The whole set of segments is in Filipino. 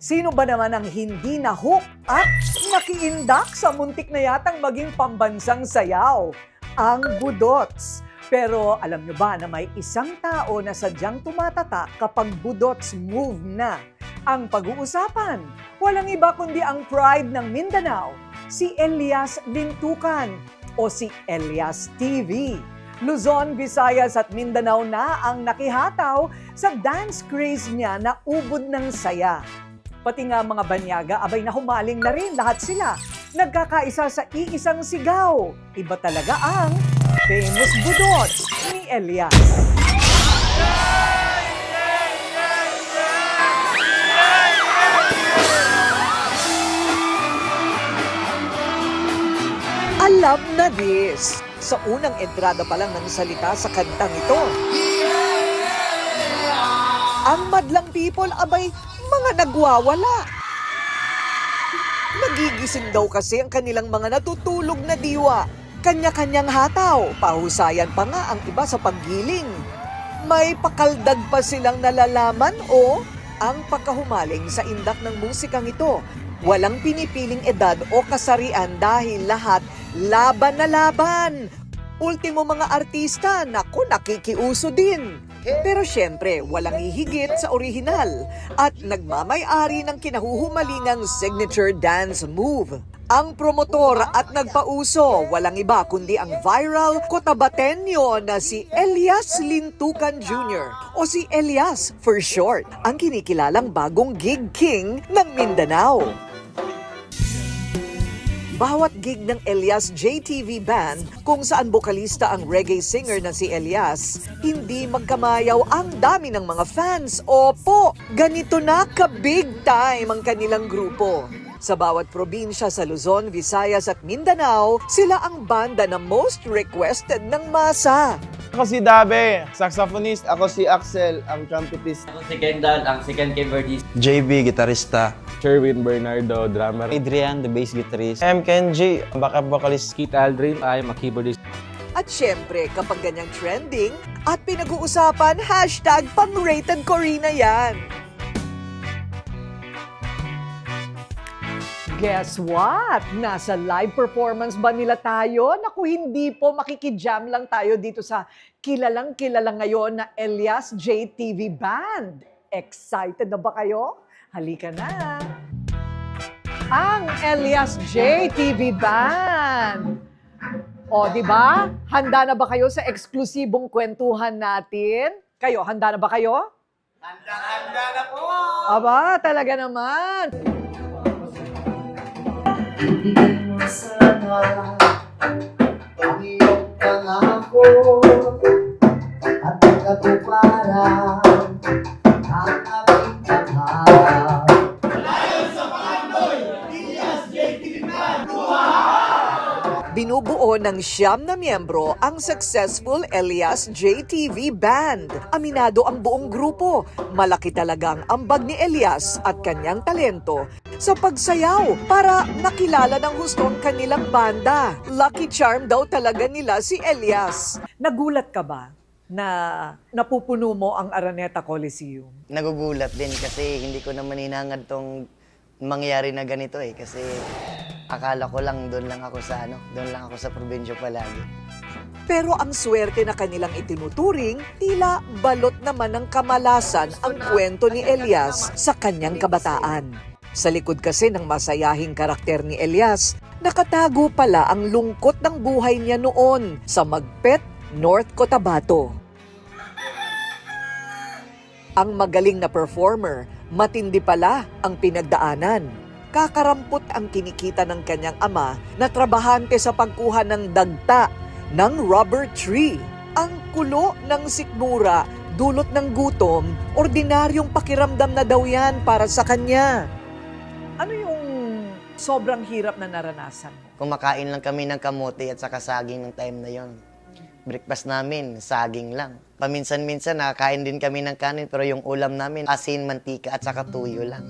Sino ba naman ang hindi na-hook at nakiindak sa muntik na yatang maging pambansang sayaw? Ang budots. Pero alam nyo ba na may isang tao na sadyang tumatatak kapag budots move na? Ang pag-uusapan, walang iba kundi ang pride ng Mindanao, si Elias Lintukan o si Elias TV. Luzon, Visayas at Mindanao na ang nakihataw sa dance craze niya na ubod ng saya. Pati nga mga banyaga, abay na humaling na rin lahat sila. Nagkakaisa sa iisang sigaw. Iba talaga ang famous budots ni Elias. Alam na this. Sa unang entrada pa lang ng salita sa kantang ito. Ang madlang people, abay, mga nagwawala. Nagigising daw kasi ang kanilang mga natutulog na diwa. Kanya-kanyang hataw, pahusayan pa nga ang iba sa paggiling. May pakaldag pa silang nalalaman o ang pagkahumaling sa indak ng musikang ito. Walang pinipiling edad o kasarian dahil lahat laban na laban. Ultimo mga artista, naku, nakikiuso din. Pero syempre, walang hihigit sa orihinal at nagmamay-ari ng kinahuhumalingang signature dance move. Ang promotor at nagpauso, walang iba kundi ang viral Cotabateño na si Elias Lintukan Jr. o si Elias for short, ang kinikilalang bagong gig king ng Mindanao. Bawat gig ng Elias JTV Band, kung saan bokalista ang reggae singer na si Elias, hindi magkamayaw ang dami ng mga fans. Opo, ganito na ka-big time ang kanilang grupo. Sa bawat probinsya sa Luzon, Visayas at Mindanao, sila ang banda na most requested ng masa. Ako si Dabe, saxophonist. Ako si Axel, ang trumpetist. Ako si Kendall, ang second keyboardist. JB, gitarista. Sherwin Bernardo, drummer. Adrian, the bass guitarist. M. Kenji, backup vocalist. Keith Aldrin, I'm a keyboardist. At syempre, kapag ganyang trending at pinag-uusapan, hashtag pang-rated Corina yan. Guess what? Nasa live performance ba nila tayo? Naku, hindi po, makikijam lang tayo dito sa kilalang-kilala ngayon na Elias JTV Band. Excited na ba kayo? Halika na! Ang Elias JTV Band! O, di ba? Handa na ba kayo sa eksklusibong kwentuhan natin? Kayo, handa na ba kayo? Handa na po! Aba, talaga naman! Ibigay mo sana ang iyong pangako at pagkatuparan ang aming pangarap. Binubuo ng 9 na miyembro ang successful Elias JTV Band. Aminado ang buong grupo. Malaki talagang ambag ni Elias at kanyang talento sa pagsayaw para nakilala ng husto ang kanilang banda. Lucky charm daw talaga nila si Elias. Nagulat ka ba na napupuno mo ang Araneta Coliseum? Nagugulat din kasi hindi ko naman hinangad tong mangyari na ganito kasi akala ko lang doon lang ako sa probinsya palagi. Pero ang swerte na kanilang itinuturing, tila balot naman ng kamalasan ang kwento ni Elias sa kanyang kabataan. Sa likod kasi ng masayahing karakter ni Elias, nakatago pala ang lungkot ng buhay niya noon sa Magpet, North Cotabato. Ang magaling na performer, matindi pala ang pinagdaanan. Kakarampot ang kinikita ng kanyang ama na trabahante sa pagkuha ng dagta ng rubber tree. Ang kulo ng sikmura, dulot ng gutom, ordinaryong pakiramdam na daw yan para sa kanya. Ano yung sobrang hirap na naranasan mo? Kumakain lang kami ng kamote at saka saging ng time na yon. Breakfast namin, saging lang. Paminsan-minsan nakakain din kami ng kanin pero yung ulam namin, asin, mantika at saka tuyo lang.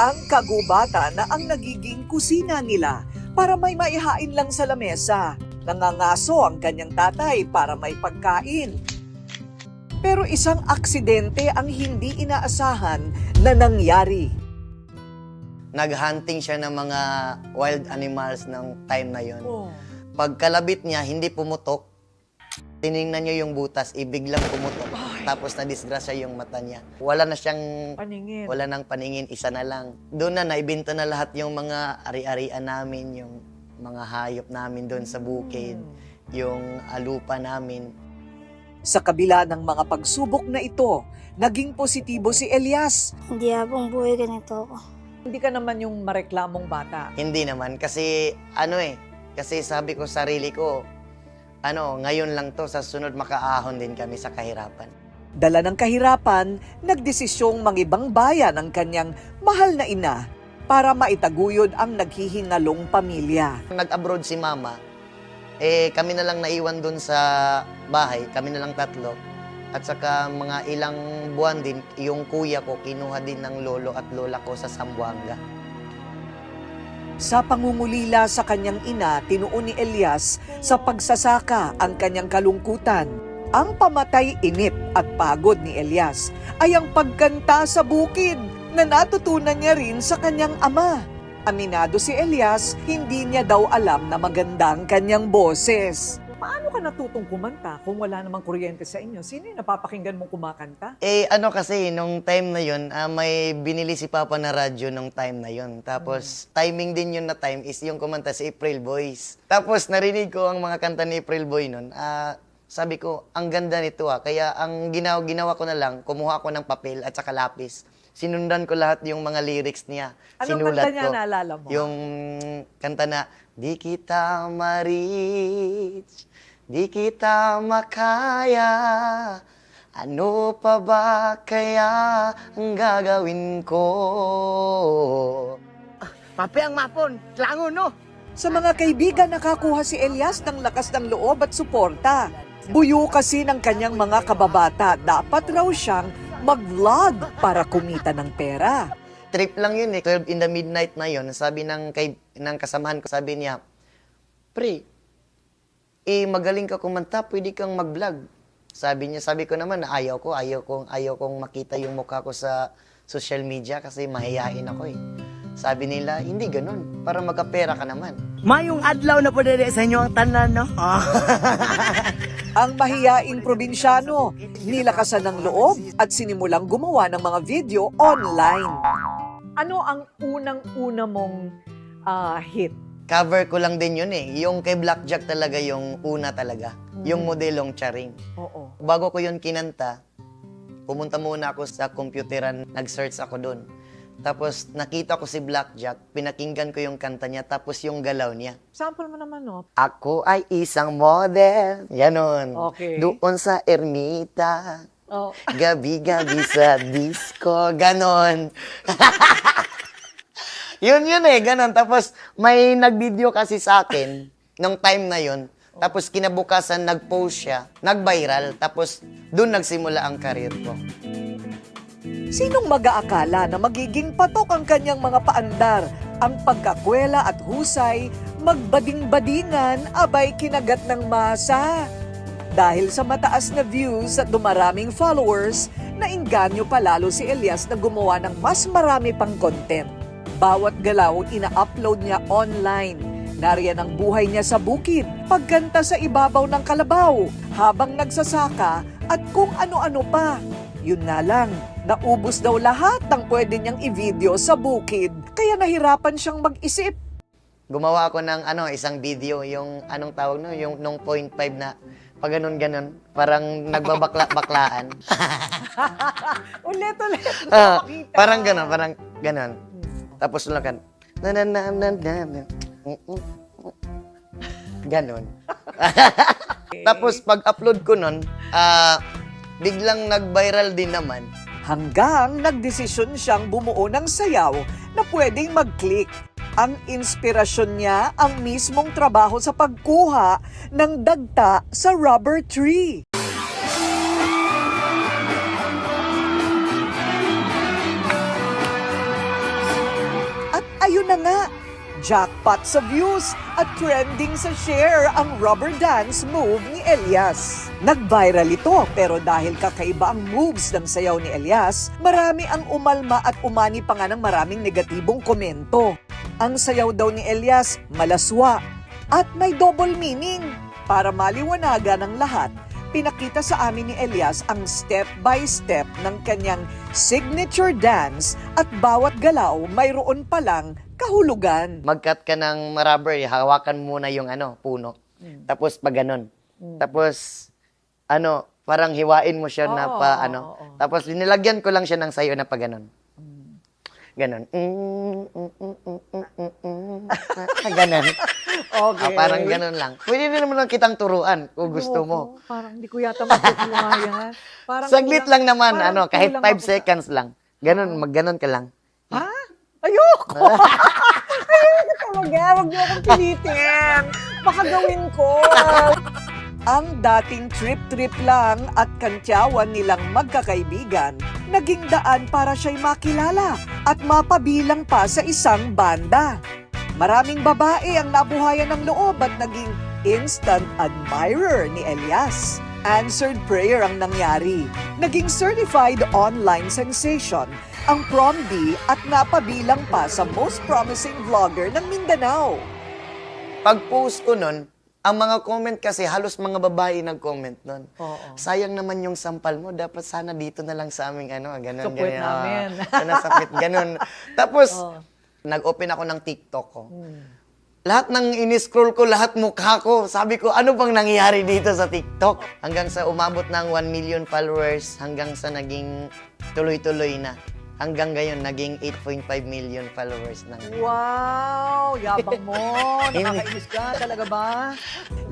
Ang kagubatan na ang nagiging kusina nila para may maihain lang sa lamesa. Nangangaso ang kanyang tatay para may pagkain. Pero isang aksidente ang hindi inaasahan na nangyari. Naghunting siya ng mga wild animals ng time na yon. Pagkalabit niya, hindi pumutok. Tiningnan niya yung butas, biglang pumutok. Tapos na-disgrasya yung mata niya. Wala na siyang Paningin. wala nang paningin, isa na lang. Doon na naibenta na lahat yung mga ari-arian namin, yung mga hayop namin doon sa bukid, yung lupa namin. Sa kabila ng mga pagsubok na ito, naging positibo si Elias. Hindi habang buhay ganito ako. Hindi ka naman yung mareklamong bata. Hindi naman, kasi kasi sabi ko sa sarili ko, ngayon lang to, sa sunod makaahon din kami sa kahirapan. Dala ng kahirapan, nagdesisyong mangibang bayan ang kanyang mahal na ina para maitaguyod ang naghihingalong pamilya. Nag-abroad si mama, kami na lang naiwan doon sa bahay, kami na lang tatlo. At saka mga ilang buwan din, yung kuya ko kinuha din ng lolo at lola ko sa Zamboanga. Sa pangungulila sa kanyang ina, tinuon ni Elias sa pagsasaka ang kanyang kalungkutan. Ang pamatay inip at pagod ni Elias ay ang pagkanta sa bukid na natutunan niya rin sa kanyang ama. Aminado si Elias, hindi niya daw alam na maganda ang kanyang boses. Paano ka natutong kumanta kung wala namang kuryente sa inyo? Sino yung napapakinggan mong kumakanta? Kasi, nung time na yun, may binili si Papa na radyo nung time na yun. Tapos, timing din yun na time is yung kumanta si April Boys. Tapos, narinig ko ang mga kanta ni April Boy nun. Sabi ko, ang ganda nito Kaya, ang ginawa ko na lang, kumuha ko ng papel at saka lapis. Sinundan ko lahat yung mga lyrics niya. Anong kanta niya naalala mo? Yung kanta na, di kita ma-reach, di kita makaya, ano pa ba kaya ang gagawin ko? Papi ang mapon, slango no? Sa mga kaibigan, nakakuha si Elias ng lakas ng loob at suporta. Buyo kasi ng kanyang mga kababata, dapat raw siyang mag-vlog para kumita ng pera. Trip lang yun 12 in the midnight na yun, sabi ng kasamahan ko, sabi niya, pre, magaling ka kumanta, pwede kang mag-vlog. Sabi ko naman na ayaw kong makita yung mukha ko sa social media kasi mahihain ako Sabi nila, hindi ganun, para magkapera ka naman. Mayong adlaw na po dede sa inyo ang tanan, no? Ang mahiyaing probinsyano, nilakasan ng loob at sinimulang gumawa ng mga video online. Ano ang unang-una mong hit? Cover ko lang din yun Yung kay Blackjack talaga yung una talaga. Yung modelong Charing. Oo. Bago ko yun kinanta, pumunta muna ako sa computeran, nag-search ako doon. Tapos nakita ko si Blackjack, pinakinggan ko yung kanta niya, tapos yung galaw niya. Sample mo naman, no? Ako ay isang model. Ganon. Okay. Doon sa ermita. Oh. Gabi-gabi sa disco. Ganon. yun ganon. Tapos may nag-video kasi sa akin nung time na yun. Tapos kinabukasan nag-post siya, nag-viral. Tapos doon nagsimula ang karir ko. Sinong mag-aakala na magiging patok ang kanyang mga paandar? Ang pagkakwela at husay, magbading-badingan, abay kinagat ng masa. Dahil sa mataas na views at dumaraming followers, nainganyo palalo si Elias na gumawa ng mas marami pang content. Bawat galaw ina-upload niya online. Nariyan ang buhay niya sa bukid, pagkanta sa ibabaw ng kalabaw, habang nagsasaka at kung ano-ano pa. Yun nga lang, naubos daw lahat ng pwede niyang i-video sa bukid, kaya nahirapan siyang mag-isip. Gumawa ako ng isang video, yung anong tawag yung nung 0.5 na pag ganon, parang nagbabakla-baklaan. Ulit. Parang ganon. Tapos lang kan. Ganon. Tapos pag-upload ko nun, biglang nag-viral din naman. Hanggang nagdesisyon siyang bumuo ng sayaw na pwedeng mag-click. Ang inspirasyon niya ang mismong trabaho sa pagkuha ng dagta sa rubber tree. At ayun na nga, Jackpot sa views at trending sa share ang rubber dance move ni Elias. Nag-viral ito pero dahil kakaiba ang moves ng sayaw ni Elias, marami ang umalma at umani pa nga ng maraming negatibong komento. Ang sayaw daw ni Elias malaswa at may double meaning. Para maliwanagan ng lahat, pinakita sa amin ni Elias ang step-by-step ng kanyang signature dance at bawat galaw mayroon palang kahulugan. Mag-cut ka ng rubber, hawakan muna yung puno. Tapos pag ganun. Tapos, parang hiwain mo siya na pa, Tapos, nilagyan ko lang siya ng sayo na pa ganun. Ganon. Ganon. Okay. Parang ganon lang. Pwede din naman lang kitang turuan kung gusto mo. Parang hindi ko yata matutuwa yan. Parang Saglit lang naman, parang kahit kulang 5 ako sa- seconds lang. Ganon, mag-ganon ka lang. Ha? Ayoko! Ayoko talaga. Huwag niyo akong pilitin. Baka gawin ko. Ang dating trip-trip lang at kantyawan nilang magkakaibigan, naging daan para siya'y makilala at mapabilang pa sa isang banda. Maraming babae ang nabuhayan ng loob at naging instant admirer ni Elias. Answered prayer ang nangyari. Naging certified online sensation ang prom D at napabilang pa sa most promising vlogger ng Mindanao. Pag-post ko nun, ang mga comment kasi, halos mga babae nag-comment nun. Oo. Sayang naman yung sampal mo. Dapat sana dito na lang sa aming ganon. Sa puwet namin. Sana sa puwet, ganon. Tapos, nag-open ako ng TikTok ko. Lahat ng in-scroll ko, lahat mukha ko. Sabi ko, ano bang nangyayari dito sa TikTok? Hanggang sa umabot ng 1 million followers, hanggang sa naging tuloy-tuloy na. Hanggang ngayon, naging 8.5 million followers ng Wow! Yabang mo! Nakakainis ka, talaga ba?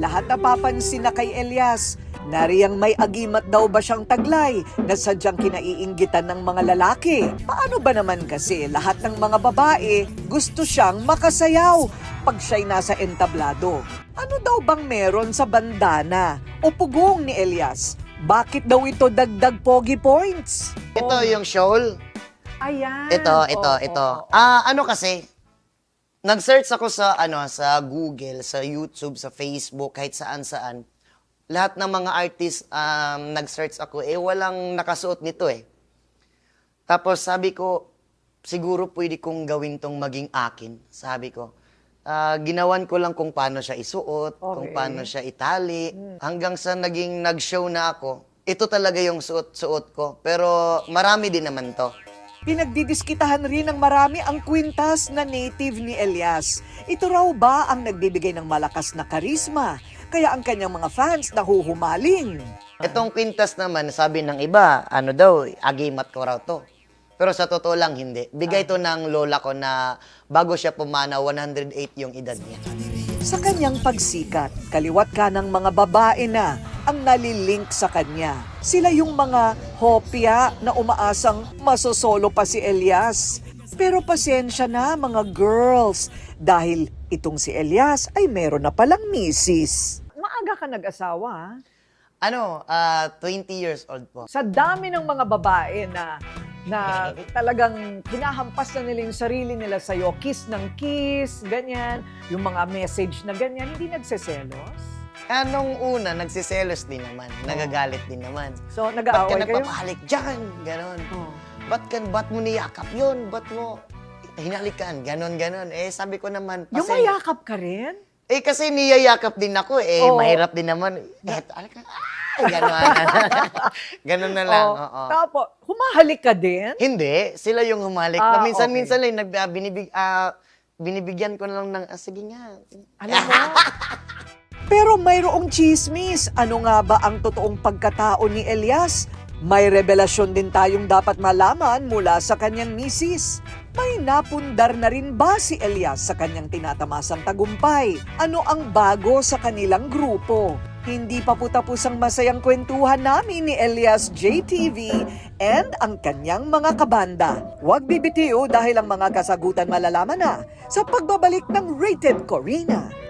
Lahat napapansin na kay Elias. Nariyang may agimat daw ba siyang taglay na sadyang kinaiinggitan ng mga lalaki? Paano ba naman kasi lahat ng mga babae gusto siyang makasayaw pag siya'y nasa entablado? Ano daw bang meron sa bandana o pugong ni Elias? Bakit daw ito dagdag pogi points? Ito yung shawl. Ayan. Ito. Kasi, nag-search ako sa Google, sa YouTube, sa Facebook, kahit saan-saan. Lahat ng mga artist, nag-search ako, walang nakasuot nito Tapos sabi ko, siguro pwede kong gawin tong maging akin. Sabi ko, ginawan ko lang kung paano siya isuot, kung paano siya itali. Hanggang sa naging nag-show na ako, ito talaga yung suot-suot ko. Pero marami din naman to. Pinagdidiskitahan rin ng marami ang kwintas na native ni Elias. Ito raw ba ang nagbibigay ng malakas na karisma? Kaya ang kanyang mga fans nahuhumaling. Itong kwintas naman, sabi ng iba, agimat ko raw to. Pero sa totoo lang, hindi. Bigay to ng lola ko na bago siya pumana, 108 yung edad niya. Sa kanyang pagsikat, kaliwat ka ng mga babae na ang nalilink sa kanya. Sila yung mga hopya na umaasang masosolo pa si Elias. Pero pasensya na mga girls, dahil itong si Elias ay meron na palang misis. Maaga ka nag-asawa, 20 years old po. Sa dami ng mga babae na talagang hinahampas na nila yung sarili nila sa'yo, kiss ng kiss, ganyan, yung mga message na ganyan, hindi nagseselos? Nung una, nagsiselos din naman. Nagagalit din naman. So, Ba't ka nag-aaway kayo? nagpapahalik dyan? Ganon. Oh. Ba't mo niyakap yun? Ba't mo hinalikan? Ganon. Sabi ko naman, Yung mayakap ka rin? kasi niyayakap din ako Oo. Mahirap din naman. Ganon. Ganon na lang. Oh. Oo. Tapos, humahalik ka din? Hindi, sila yung humalik. Minsan lang binibigyan ko na lang ng, sige nga. Alam mo? Pero mayroong chismis. Ano nga ba ang totoong pagkatao ni Elias? May revelasyon din tayong dapat malaman mula sa kanyang misis. May napundar na rin ba si Elias sa kanyang tinatamasang tagumpay? Ano ang bago sa kanilang grupo? Hindi pa po tapos ang masayang kwentuhan namin ni Elias JTV and ang kanyang mga kabanda. Huwag bibitiw dahil ang mga kasagutan malalaman na sa pagbabalik ng Rated Corina.